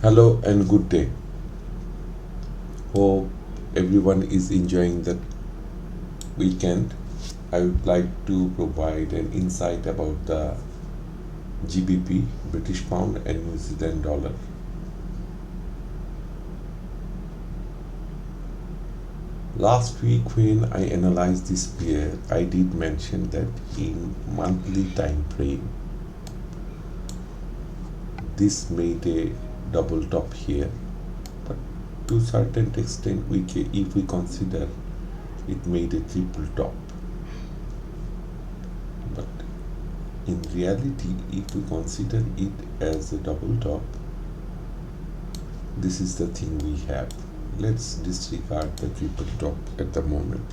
Hello and good day. Hope everyone is enjoying the weekend. I would like to provide an insight about the GBP, British Pound, and New Zealand dollar. Last week, when I analyzed this pair, I did mention that in monthly time frame, this made a double top here, but to a certain extent, if we consider it made a triple top. But in reality, if we consider it as a double top, this is the thing we have. Let's disregard the triple top at the moment,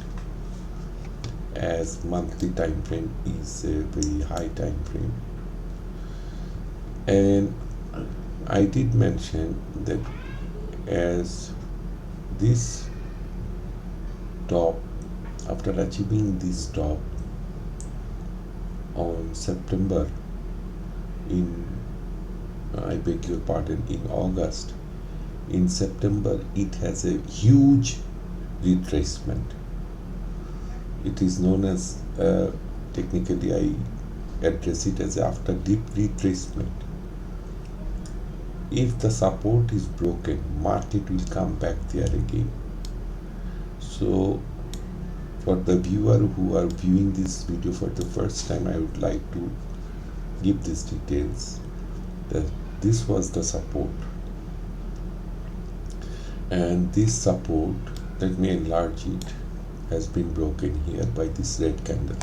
as monthly time frame is a very high time frame. And I did mention that as this top, after achieving this top on September, I beg your pardon, in August, in September it has a huge retracement. It is known as, technically I address it as after deep retracement. If the support is broken, market will come back there again. So for the viewer who are viewing this video for the first time, I would like to give these details that this was the support, and this support, let me enlarge it, has been broken here by this red candle.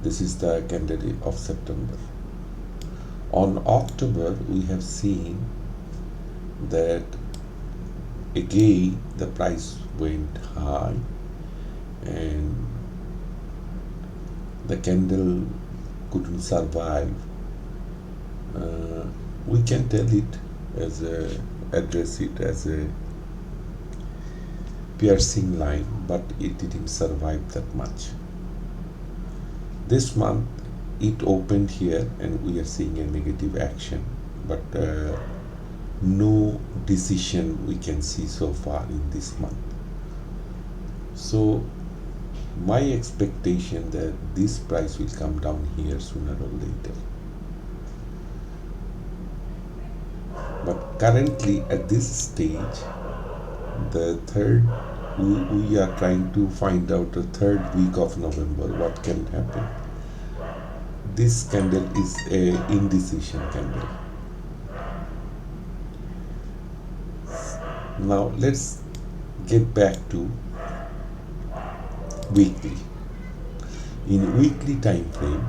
This is the candle of September. On October, we have seen that again the price went high and the candle couldn't survive. We can tell it as address it as a piercing line, but it didn't survive that much. This month it opened here and we are seeing a negative action, but no decision we can see so far in this month. So my expectation that this price will come down here sooner or later. But currently at this stage, the third, we are trying to find out the third week of November, what can happen. This candle is a indecision candle. Now let's get back to weekly. In weekly time frame,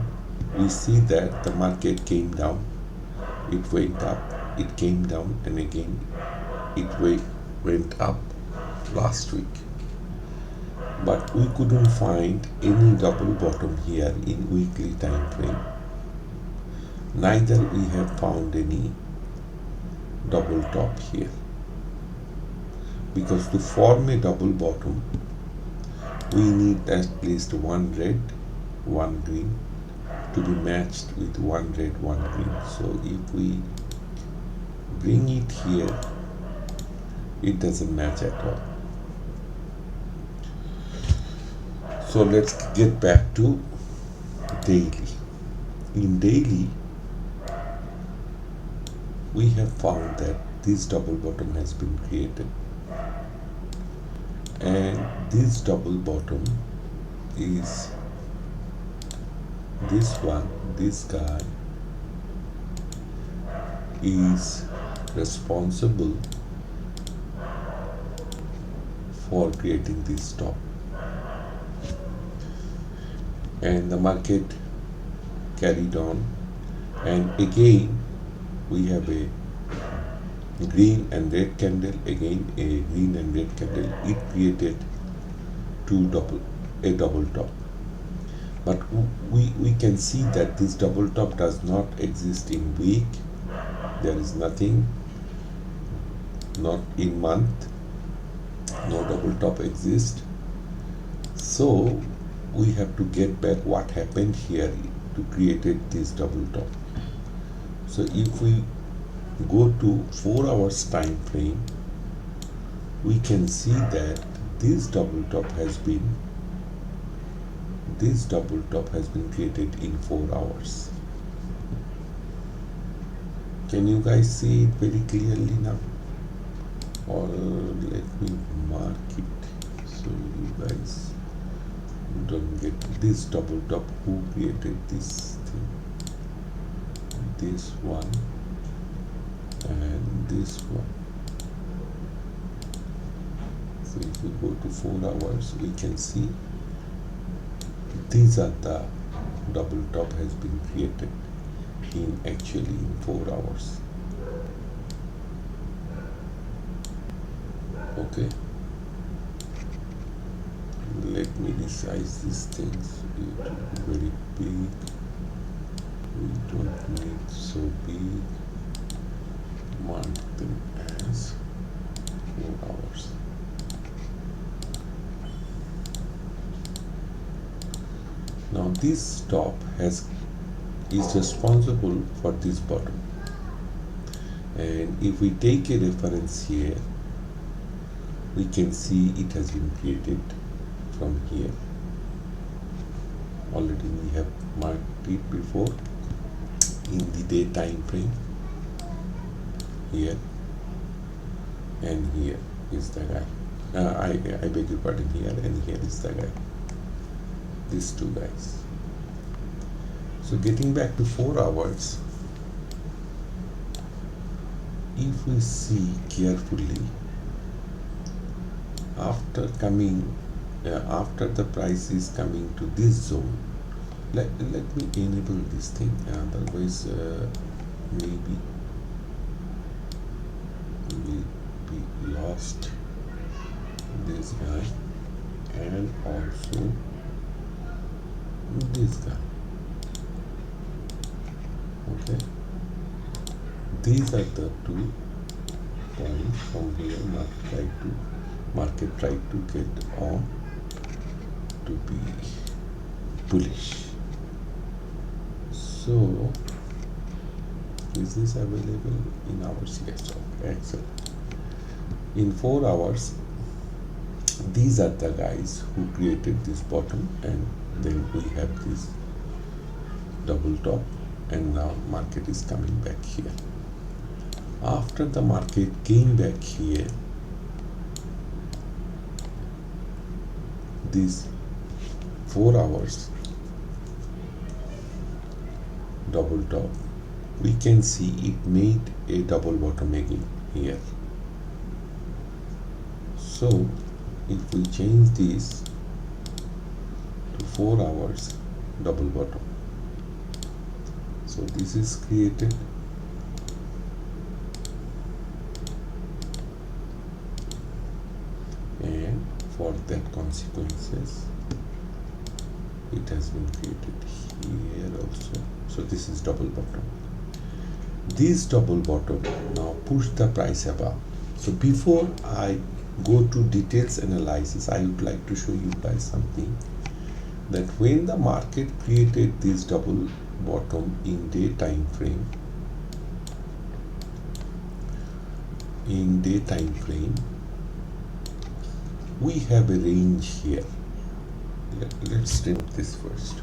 we see that the market came down, it went up, it came down, and again it went up last week. But we couldn't find any double bottom here in weekly time frame. Neither we have found any double top here. Because to form a double bottom, we need at least one red, one green to be matched with one red, one green. So if we bring it here, it doesn't match at all. So let's get back to daily. In daily, we have found that this double bottom has been created, and this double bottom is this one. This guy is responsible for creating this top, and the market carried on, and again we have a green and red candle, again a green and red candle. It created a double top, but we can see that this double top does not exist in week. There is nothing, not in month, no double top exists. So we have to get back what happened here to create this double top. So if we go to 4 hours time frame, we can see that this double top has been created in 4 hours. Can you guys see it very clearly now? Or let me mark it so you guys don't get this double top. Who created this thing? This one and this one. So if we go to 4 hours, we can see these are the double top has been created in 4 hours. Okay, let me resize these things. It will be very big. We don't need so big. Mark them as 4 hours. Now this top is responsible for this bottom, and if we take a reference here, we can see it has been created from here. Already we have marked it before in the day time frame. Here and here is the guy. I beg your pardon, here and here is the guy. These two guys. So getting back to 4 hours, if we see carefully, after the price is coming to this zone, let me enable this thing, otherwise maybe we'll be lost. This guy and also this guy. Okay, these are the 2 points from here. Market tried to get on to be bullish. So is this available in hours? Yes. Okay, excellent. In 4 hours, these are the guys who created this bottom, and then we have this double top, and now market is coming back here. After the market came back here, these 4 hours double top, we can see it made a double bottom again here. So if we change this to 4 hours double bottom, so this is created, and for that consequences it has been created here also. So this is double bottom. This double bottom now push the price above. So before I go to details analysis, I would like to show you guys something, that when the market created this double bottom in day time frame, we have a range here. Let's trim this first.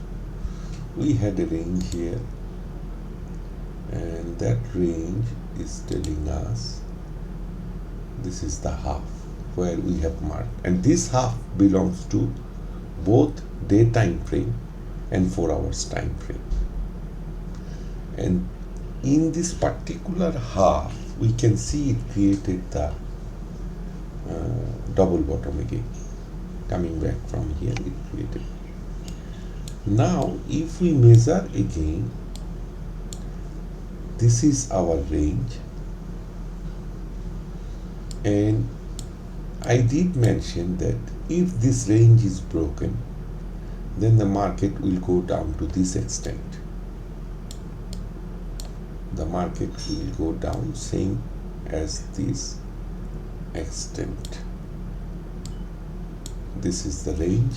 We had a range here, and that range is telling us this is the half where we have marked, and this half belongs to both day time frame and 4 hours time frame. And in this particular half, we can see it created the double bottom again. Coming back from here, it created. Now if we measure again, this is our range, and I did mention that if this range is broken, then the market will go down to this extent. The market will go down same as this extent. This is the range,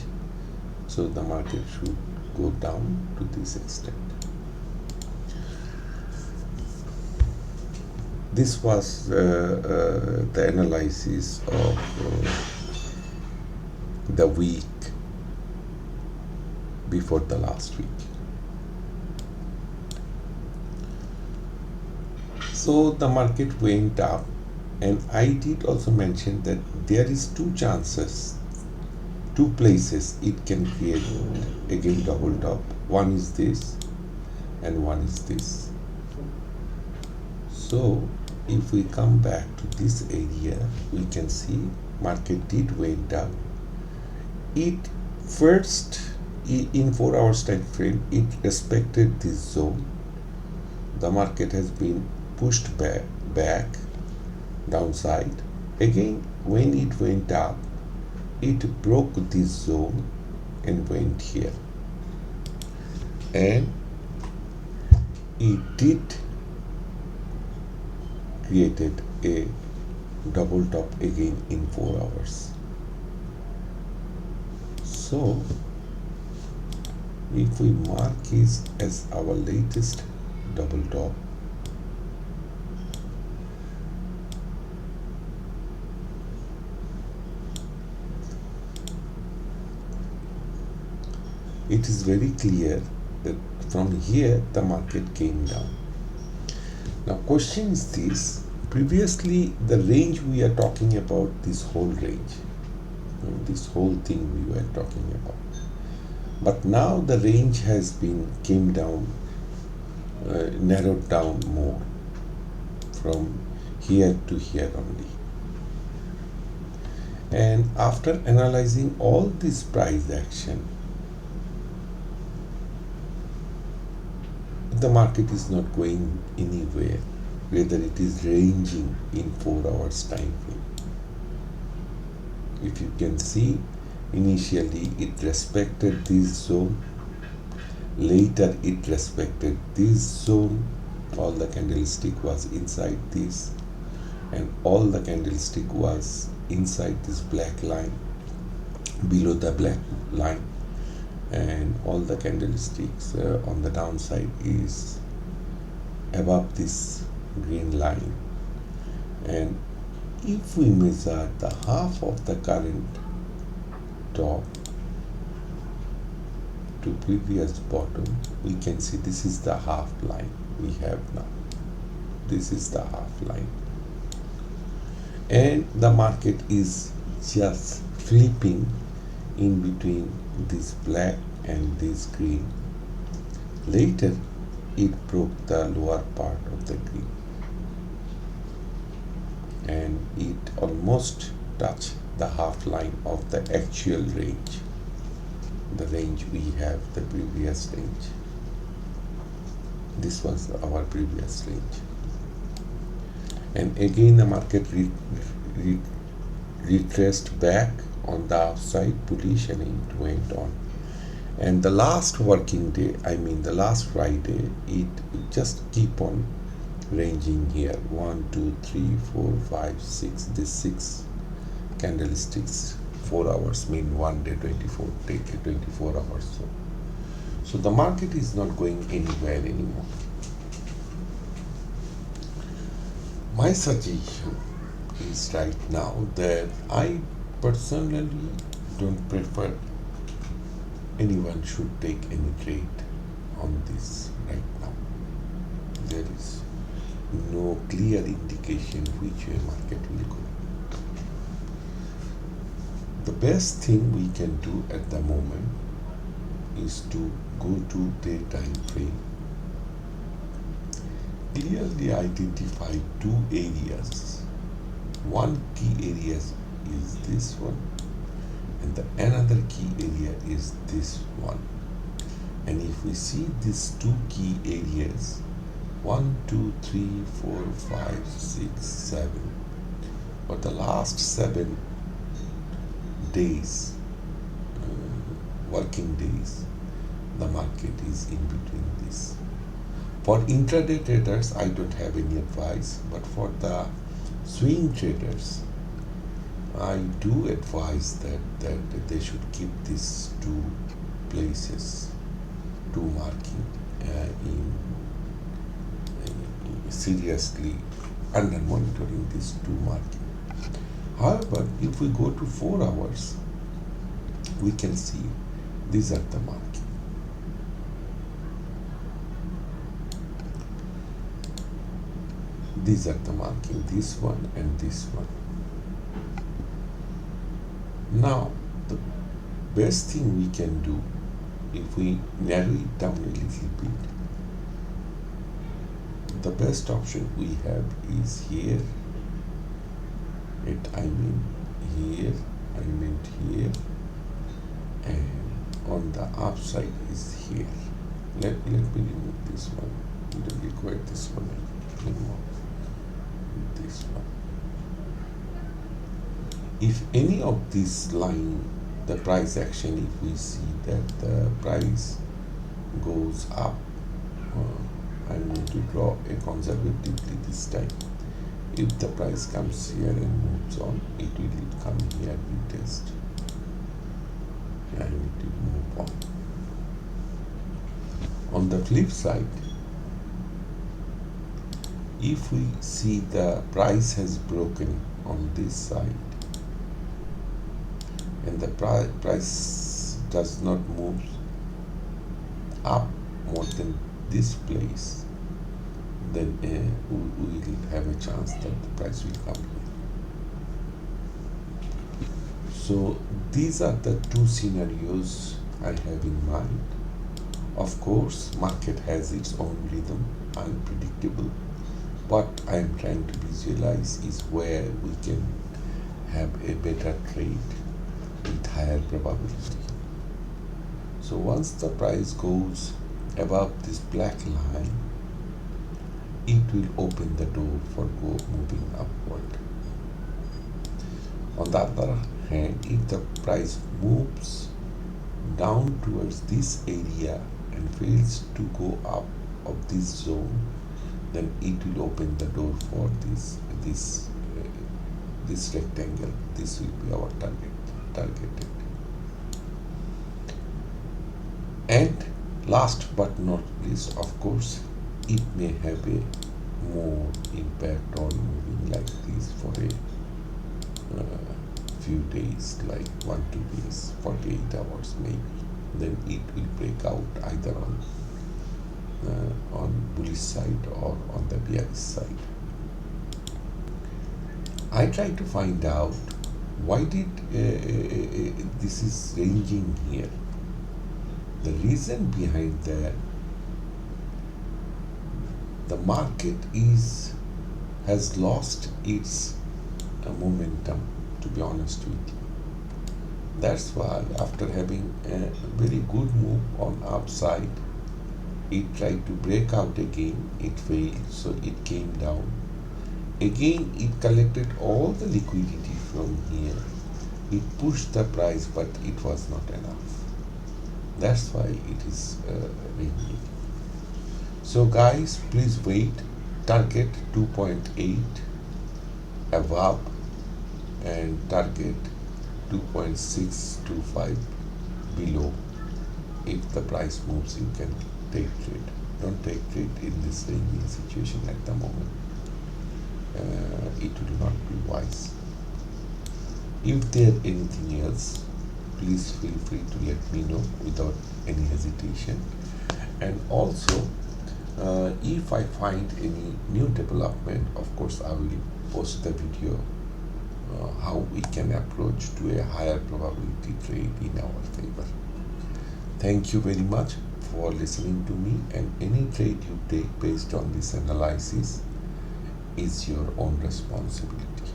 so the market should go down to this extent. This was the analysis of the week before the last week. So the market went up, and I did also mention that there is two chances, two places it can create again double top. One is this and one is this. So if we come back to this area, we can see market did went up. It first in 4 hours time frame, it respected this zone. The market has been pushed back downside. Again, when it went up, it broke this zone and went here, and it did created a double top again in 4 hours. So if we mark it as our latest double top, it is very clear that from here the market came down. Now question is this: previously the range we are talking about, this whole range, this whole thing we were talking about, but now the range has been came down, narrowed down more from here to here only. And after analyzing all this price action, the market is not going anywhere, whether it is ranging in 4 hours time frame. If you can see, initially it respected this zone, later it respected this zone, all the candlestick was inside this, and all the candlestick was inside this black line, below the black line, and all the candlesticks on the downside is above this green line. And if we measure the half of the current top to previous bottom, we can see this is the half line we have now. This is the half line, and the market is just flipping in between this black and this green. Later it broke the lower part of the green, and it almost touched the half line of the actual range, the range we have, the previous range. This was our previous range, and again the market retraced back on the upside, bullish, and it went on. And the last working day, I mean the last Friday, it just keep on ranging here. 1 2 3 4 5 6, this 6 candlesticks, 4 hours mean one day, 24 hours. So the market is not going anywhere anymore. My suggestion is right now that I personally don't prefer anyone should take any trade on this right now. There is no clear indication which way market will go. The best thing we can do at the moment is to go to day time frame, clearly identify two areas. One key area is this one, and the another key area is this one. And if we see these two key areas, 1 2 3 4 5 6 7, for the last 7 days, working days, the market is in between this. For intraday traders, I don't have any advice, but for the swing traders, I do advise that they should keep these two places, two marking in seriously under monitoring these two markets. However, if we go to 4 hours, we can see these are the markets. These are the marking, this one and this one. Now, the best thing we can do, if we narrow it down a little bit, the best option we have is here. Here, and on the upside is here. Let me remove this one. We don't require this one anymore. This one. If any of this line, the price action, if we see that the price goes up, I'm going to draw a conservatively this time. If the price comes here and moves on, it will come here and test. And it will move on. On the flip side, if we see the price has broken on this side and the price does not move up more than this place, then we will have a chance that the price will come here. So these are the two scenarios I have in mind. Of course, market has its own rhythm, unpredictable. What I am trying to visualize is where we can have a better trade with higher probability. So once the price goes above this black line, it will open the door for moving upward. On the other hand, if the price moves down towards this area and fails to go up of this zone, then it will open the door for this rectangle. This will be our targeted. And last but not least, of course, it may have a more impact on moving like this for a few days, like 1-2 days, 48 hours maybe. Then it will break out either on bullish side or on the bearish side. I try to find out why did this is ranging here. The reason behind that, the market has lost its momentum, to be honest with you. That's why after having a very good move on upside, it tried to break out again, it failed, so it came down. Again, it collected all the liquidity from here. It pushed the price, but it was not enough. That's why it is ranging. So guys, please wait. Target 2.8 above and target 2.625 below. If the price moves, you can take trade. Don't take trade in this ranging situation at the moment. It will not be wise. If there anything else, please feel free to let me know without any hesitation. And also, if I find any new development, of course I will post the video how we can approach to a higher probability trade in our favor. Thank you very much for listening to me, and any trade you take based on this analysis is your own responsibility.